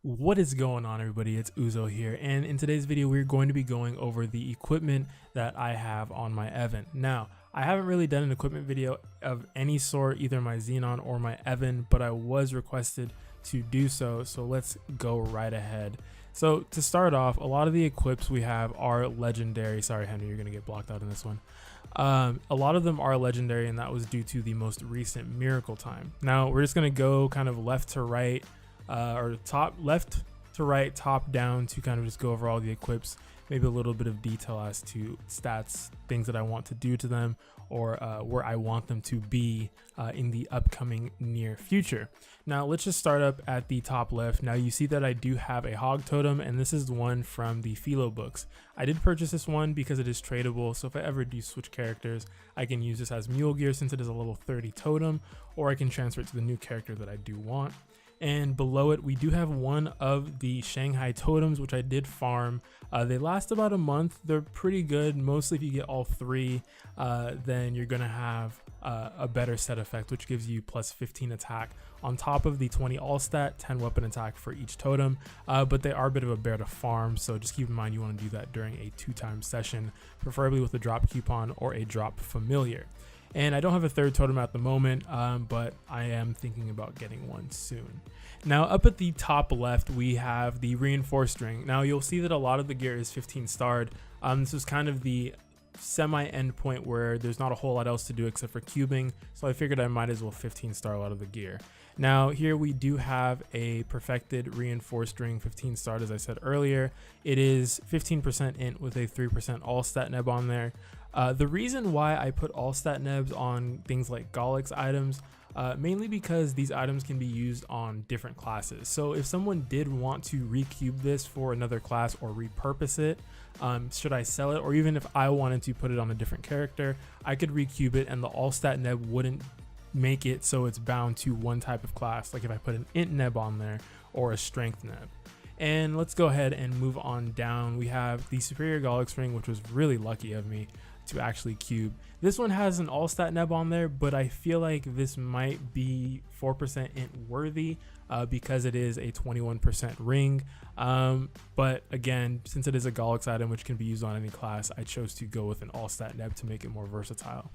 What is going on, everybody? It's Uzo here, and in today's video we're going to be going over the equipment that I have on my Evan. Now, I haven't really done an equipment video of any sort, either my Xenon or my Evan, but I was requested to do so, so let's go right ahead. So to start off, a lot of the equips we have are legendary. Sorry, Henry, you're gonna get blocked out in this one. A lot of them are legendary, and that was due to the most recent miracle time. Now we're just gonna go kind of left to right, or left to right, top down, to kind of just go over all the equips, maybe a little bit of detail as to stats, things that I want to do to them, or where I want them to be in the upcoming near future. Now let's just start up at the top left. Now you see that I do have a Hog Totem, and this is one from the Philo books. I did purchase this one because it is tradable, so if I ever do switch characters, I can use this as mule gear since it is a level 30 totem, or I can transfer it to the new character that I do want. And below it, we do have one of the Shanghai Totems, which I did farm. They last about a month. They're pretty good. Mostly if you get all three, then you're gonna have a better set effect, which gives you plus 15 attack on top of the 20 all stat, 10 weapon attack for each totem. But they are a bit of a bear to farm, so just keep in mind you want to do that during a 2-time session, preferably with a drop coupon or a drop familiar. And I don't have a third totem at the moment, but I am thinking about getting one soon. Now up at the top left, we have the reinforced ring. Now you'll see that a lot of the gear is 15 starred. This is kind of the semi end point where there's not a whole lot else to do except for cubing, so I figured I might as well 15 star a lot of the gear. Now here we do have a perfected reinforced ring, 15 starred as I said earlier. It is 15% int with a 3% all stat neb on there. The reason why I put all stat nebs on things like Golix items, mainly because these items can be used on different classes. So if someone did want to recube this for another class or repurpose it, should I sell it, or even if I wanted to put it on a different character, I could recube it and the all stat neb wouldn't make it so it's bound to one type of class, like if I put an int neb on there or a strength neb. And let's go ahead and move on down. We have the superior Golix ring, which was really lucky of me to actually cube. This one has an all stat neb on there, but I feel like this might be 4% int worthy because it is a 21% ring. But again, since it is a Golix item which can be used on any class, I chose to go with an all stat neb to make it more versatile.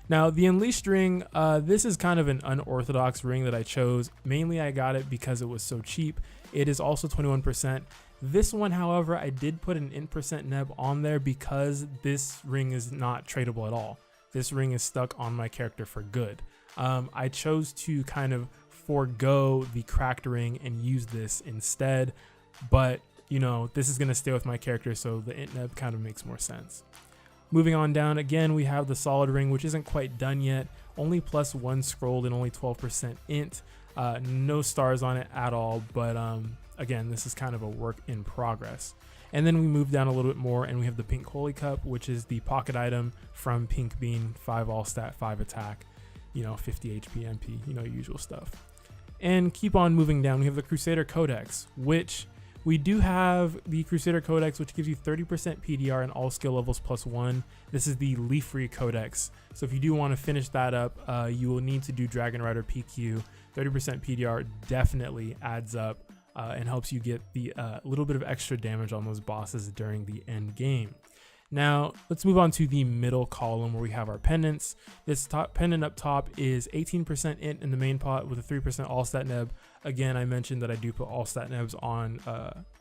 Now the Unleashed ring, this is kind of an unorthodox ring that I chose. Mainly I got it because it was so cheap. It is also 21%. This one, however, I did put an int percent neb on there because this ring is not tradable at all. This ring is stuck on my character for good. I chose to kind of forego the cracked ring and use this instead, but you know, this is going to stay with my character, so the int neb kind of makes more sense. Moving on down, again, we have the solid ring, which isn't quite done yet. Only +1 scrolled and only 12% int. No stars on it at all, but again, this is kind of a work in progress. And then we move down a little bit more and we have the pink holy cup, which is the pocket item from Pink Bean, 5 all stat, 5 attack, you know, 50 HP MP, you know, usual stuff. And keep on moving down, we have the Crusader Codex, which we do have the Crusader Codex, which gives you 30% PDR in all skill levels +1. This is the Leaf-Free Codex. So if you do want to finish that up, you will need to do Dragon Rider PQ. 30% PDR definitely adds up and helps you get the little bit of extra damage on those bosses during the end game. Now let's move on to the middle column where we have our pendants. This top pendant up top is 18% int in the main pot with a 3% all stat neb. Again, I mentioned that I do put all stat nebs on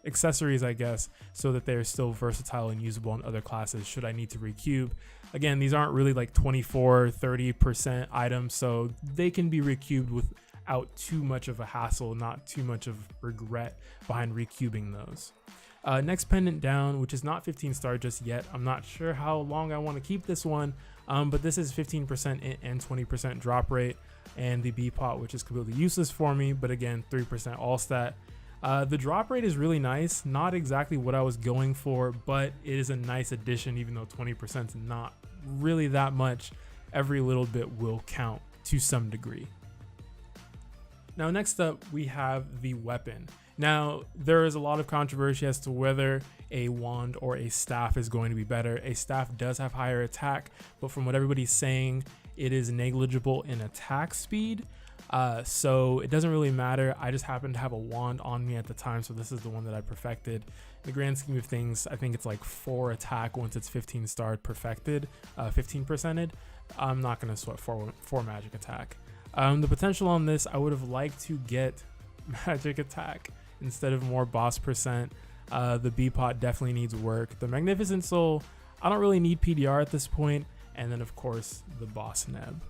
accessories, I guess, so that they're still versatile and usable in other classes should I need to recube. Again, these aren't really like 24-30% items, so they can be recubed without too much of a hassle, not too much of regret behind recubing those. Next pendant down, which is not 15 star just yet. I'm not sure how long I want to keep this one, but this is 15% and 20% drop rate, and the B pot, which is completely useless for me, but again 3% all stat. The drop rate is really nice, not exactly what I was going for, but it is a nice addition. Even though 20% is not really that much, every little bit will count to some degree. Now next up we have the weapon. Now there is a lot of controversy as to whether a wand or a staff is going to be better. A staff does have higher attack, but from what everybody's saying, it is negligible in attack speed. So it doesn't really matter. I just happen to have a wand on me at the time, so this is the one that I perfected. In the grand scheme of things, I think it's like 4 attack once it's 15 starred perfected, 15%ed. I'm not going to sweat 4 magic attack. The potential on this, I would have liked to get magic attack instead of more boss percent. The B pot definitely needs work. The Magnificent Soul, I don't really need PDR at this point. And then of course the boss neb.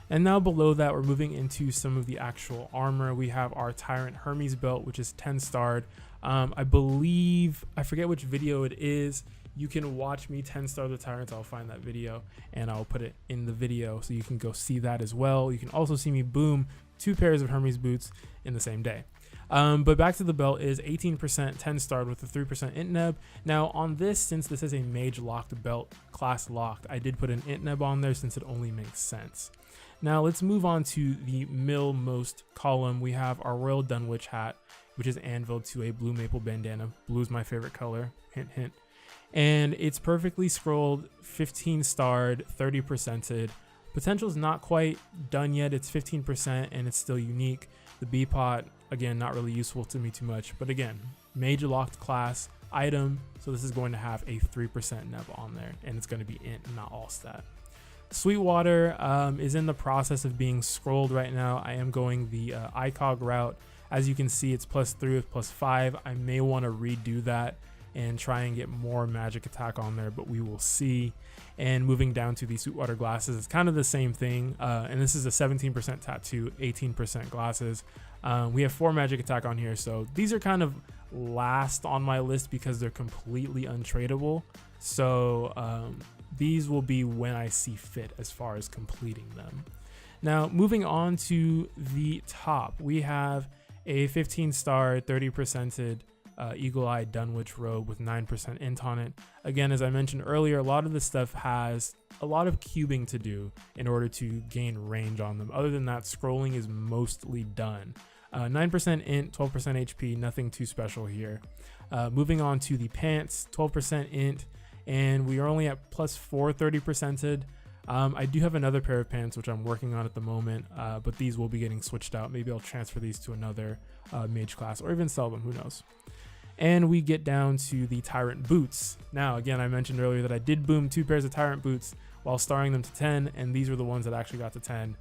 And now below that, we're moving into some of the actual armor. We have our Tyrant Hermes belt, which is 10 starred. I believe, I forget which video it is. You can watch me 10 star the Tyrants. I'll find that video and I'll put it in the video so you can go see that as well. You can also see me boom 2 pairs of Hermes boots in the same day. But back to the belt is 18% 10 starred with a 3% int neb. Now on this, since this is a mage locked belt, class locked, I did put an int neb on there since it only makes sense. Now let's move on to the middlemost column. We have our Royal Dunwich Hat, which is anviled to a blue maple bandana. Blue is my favorite color, hint hint. And it's perfectly scrolled, 15 starred, 30%ed. Potential is not quite done yet. It's 15% and it's still unique. The B pot, again, not really useful to me too much, but again, mage locked class item. So this is going to have a 3% neb on there, and it's going to be int, not all stat. Sweetwater is in the process of being scrolled right now. I am going the ICOG route. As you can see, it's +3 with +5. I may want to redo that and try and get more magic attack on there, but we will see. And moving down to the Sweetwater glasses, it's kind of the same thing. And this is a 17% tattoo, 18% glasses. We have 4 magic attack on here, so these are kind of last on my list because they're completely untradeable. So these will be when I see fit as far as completing them. Now moving on to the top, we have a 15 star 30%ed eagle-eye Dunwich robe with 9% int on it. Again, as I mentioned earlier, a lot of this stuff has a lot of cubing to do in order to gain range on them. Other than that, scrolling is mostly done. 9% int, 12% HP, nothing too special here. Moving on to the pants, 12% int, and we are only at +4 30%ed. I do have another pair of pants which I'm working on at the moment, but these will be getting switched out. Maybe I'll transfer these to another mage class or even sell them, who knows. And we get down to the Tyrant Boots. Now again, I mentioned earlier that I did boom 2 pairs of Tyrant Boots while starring them to 10, and these were the ones that actually got to 10.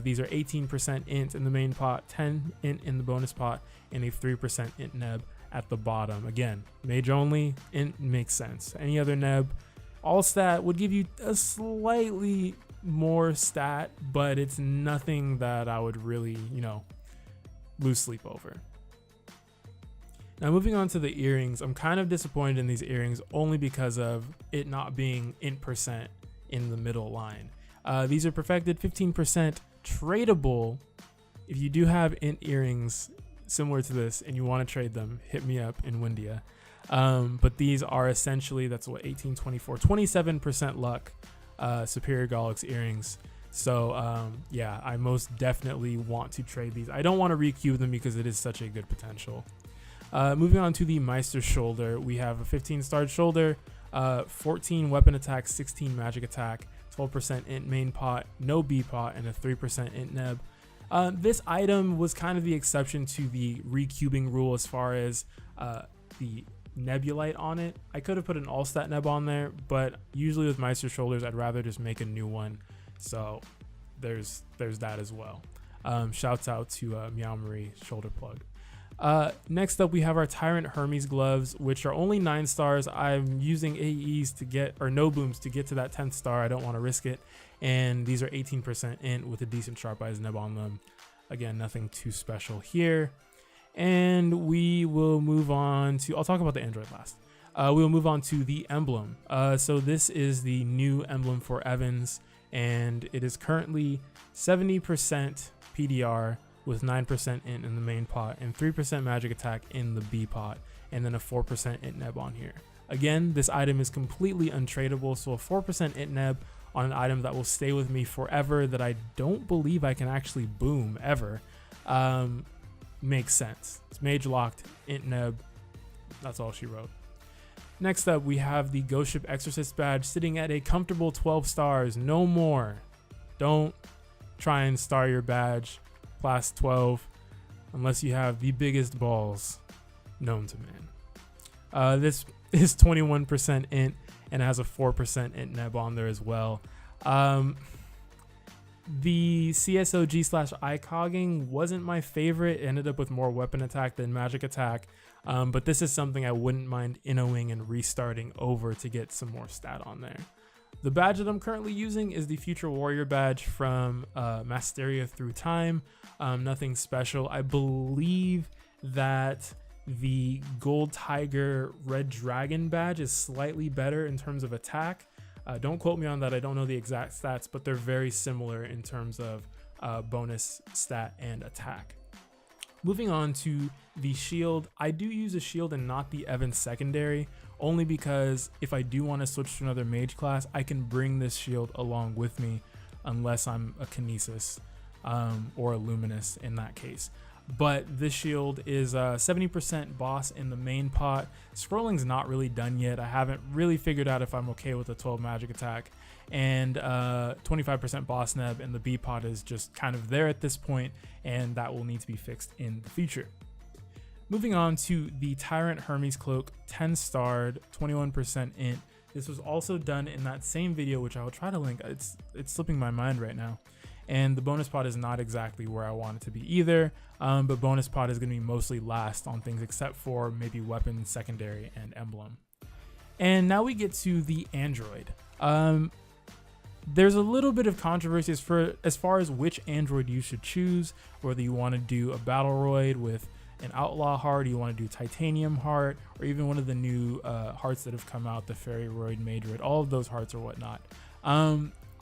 These are 18% int in the main pot, 10 int in the bonus pot, and a 3% int neb at the bottom. Again, mage only, int makes sense. Any other neb, all stat would give you a slightly more stat, but it's nothing that I would really, lose sleep over. Now moving on to the earrings, I'm kind of disappointed in these earrings only because of it not being int percent in the middle line. These are perfected, 15% tradable. If you do have int earrings similar to this and you want to trade them, hit me up in Windia. But these are essentially, that's what, 18, 24, 27% luck, Superior Gollix earrings. So yeah, I most definitely want to trade these. I don't want to recube them because it is such a good potential. Moving on to the Meister Shoulder, we have a 15 starred shoulder, 14 weapon attack, 16 magic attack, 12% int main pot, no B pot, and a 3% int neb. This item was kind of the exception to the recubing rule as far as the nebulite on it. I could have put an all stat neb on there, but usually with Meister Shoulders, I'd rather just make a new one. So there's that as well. Shouts out to Meow Marie shoulder plug. Next up, we have our Tyrant Hermes gloves, which are only 9 stars. I'm using AEs to get, or no booms to get to that 10th star. I don't want to risk it. And these are 18% int with a decent sharp eyes neb on them. Again, nothing too special here. And we will move on to, I'll talk about the Android last. We will move on to the Emblem. So this is the new emblem for Evans, and it is currently 70% PDR with 9% int in the main pot and 3% magic attack in the B pot, and then a 4% int neb on here. Again, this item is completely untradeable, so a 4% int neb on an item that will stay with me forever that I don't believe I can actually boom ever makes sense. It's mage locked, int neb, that's all she wrote. Next up, we have the Ghost Ship Exorcist badge sitting at a comfortable 12 stars, no more. Don't try and star your badge class 12 unless you have the biggest balls known to man. This is 21% int and it has a 4% int neb on there as well. The CSOG/ICOGing wasn't my favorite. It ended up with more weapon attack than magic attack, but this is something I wouldn't mind innoing and restarting over to get some more stat on there. The badge that I'm currently using is the Future Warrior badge from Masteria Through Time. Nothing special. I believe that the Gold Tiger Red Dragon badge is slightly better in terms of attack. Don't quote me on that. I don't know the exact stats, but they're very similar in terms of bonus stat and attack. Moving on to the shield, I do use a shield and not the Evan secondary, only because if I do want to switch to another mage class, I can bring this shield along with me unless I'm a Kinesis or a Luminous in that case. But this shield is 70% boss in the main pot. Scrolling's not really done yet. I haven't really figured out if I'm okay with a 12 magic attack, and 25% boss neb, and the B pot is just kind of there at this point, and that will need to be fixed in the future. Moving on to the Tyrant Hermes Cloak, 10 starred, 21% int. This was also done in that same video, which I will try to link. It's slipping my mind right now. And the bonus pot is not exactly where I want it to be either, but bonus pot is going to be mostly last on things except for maybe weapon, secondary, and emblem. And now we get to the android. There's a little bit of controversy as far as which android you should choose, whether you want to do a Battleroid with an Outlaw heart, or you want to do Titanium heart, or even one of the new hearts that have come out, the Fairyroid, Mageroid, all of those hearts or whatnot.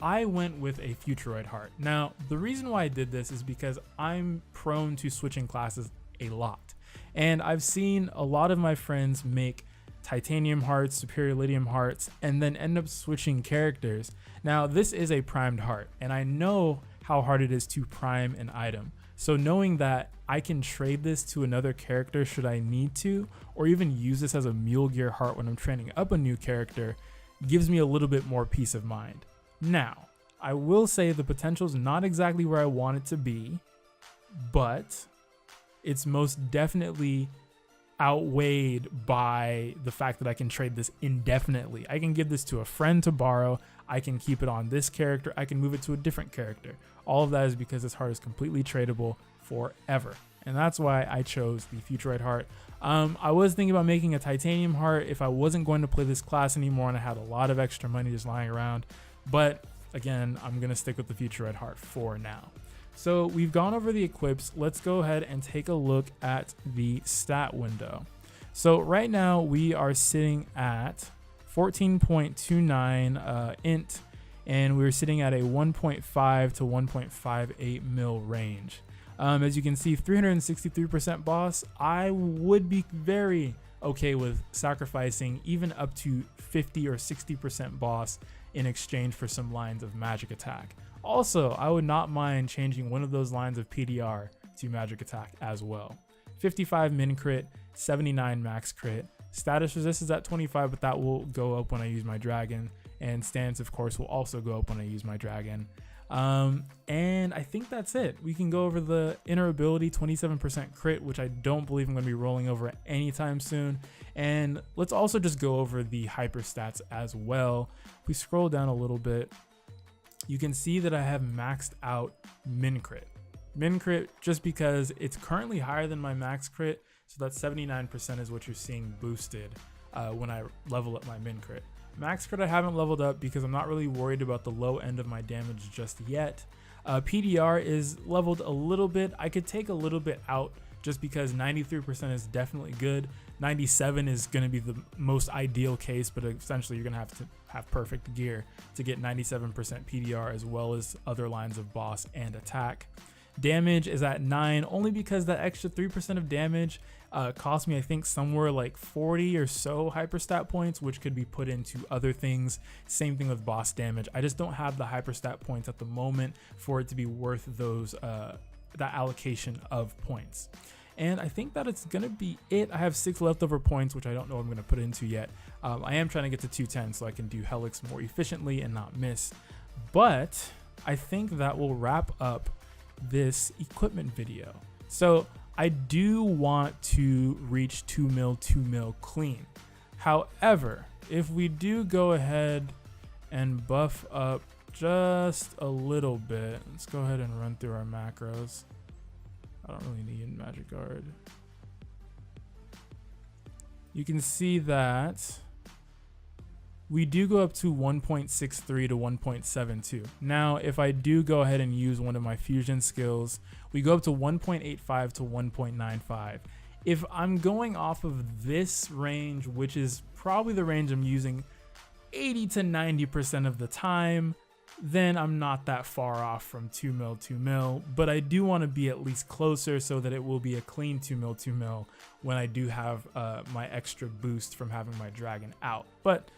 I went with a Futuroid heart. Now, the reason why I did this is because I'm prone to switching classes a lot. And I've seen a lot of my friends make Titanium hearts, Superior Lydium hearts, and then end up switching characters. Now, this is a primed heart, and I know how hard it is to prime an item. So knowing that I can trade this to another character should I need to, or even use this as a Mule Gear heart when I'm training up a new character, gives me a little bit more peace of mind. Now, I will say the potential is not exactly where I want it to be, but it's most definitely outweighed by the fact that I can trade this indefinitely. I can give this to a friend to borrow. I can keep it on this character. I can move it to a different character. All of that is because this heart is completely tradable forever. And that's why I chose the Futuroid heart. I was thinking about making a Titanium heart if I wasn't going to play this class anymore and I had a lot of extra money just lying around. But again, I'm going to stick with the Futuroid heart for now. So we've gone over the equips. Let's go ahead and take a look at the stat window. So right now we are sitting at 14.29 int, and we're sitting at a 1.5 to 1.58 mil range. As you can see, 363% boss. I would be very okay with sacrificing even up to 50 or 60% boss in exchange for some lines of magic attack. Also, I would not mind changing one of those lines of PDR to magic attack as well. 55 min crit, 79 max crit. Status resist is at 25, but that will go up when I use my dragon. And stance, of course, will also go up when I use my dragon. And I think that's it. We can go over the inner ability, 27% crit, which I don't believe I'm going to be rolling over anytime soon. And let's also just go over the hyper stats as well. If we scroll down a little bit, you can see that I have maxed out min crit. Min crit just because it's currently higher than my max crit, so that 79% is what you're seeing boosted when I level up my min crit. Max crit I haven't leveled up because I'm not really worried about the low end of my damage just yet. PDR is leveled a little bit. I could take a little bit out just because 93% is definitely good. 97 is going to be the most ideal case, but essentially you're going to have perfect gear to get 97% PDR as well as other lines of boss and attack. Damage is at 9 only because that extra 3% of damage cost me, I think, somewhere like 40 or so hyperstat points, which could be put into other things. Same thing with boss damage. I just don't have the hyperstat points at the moment for it to be worth those that allocation of points. And I think that it's gonna be it. I have 6 leftover points, which I don't know what I'm gonna put into yet. I am trying to get to 210 so I can do Helix more efficiently and not miss. But I think that will wrap up this equipment video. So I do want to reach 2 mil clean. However, if we do go ahead and buff up just a little bit, let's go ahead and run through our macros. I don't really need Magic Guard. You can see that we do go up to 1.63 to 1.72. Now, if I do go ahead and use one of my fusion skills, we go up to 1.85 to 1.95. If I'm going off of this range, which is probably the range I'm using 80 to 90% of the time, then I'm not that far off from 2 mil, but I do want to be at least closer so that it will be a clean 2 mil when I do have my extra boost from having my dragon out. But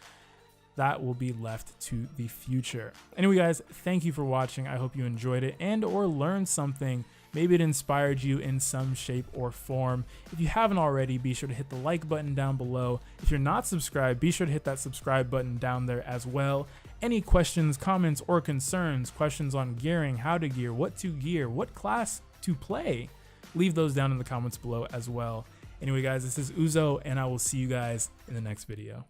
that will be left to the future. Anyway, guys, thank you for watching. I hope you enjoyed it and or learned something. Maybe it inspired you in some shape or form. If you haven't already, be sure to hit the like button down below. If you're not subscribed, be sure to hit that subscribe button down there as well. Any questions, comments, or concerns, questions on gearing, how to gear, what to gear, what class to play, leave those down in the comments below as well. Anyway, guys, this is Uzo, and I will see you guys in the next video.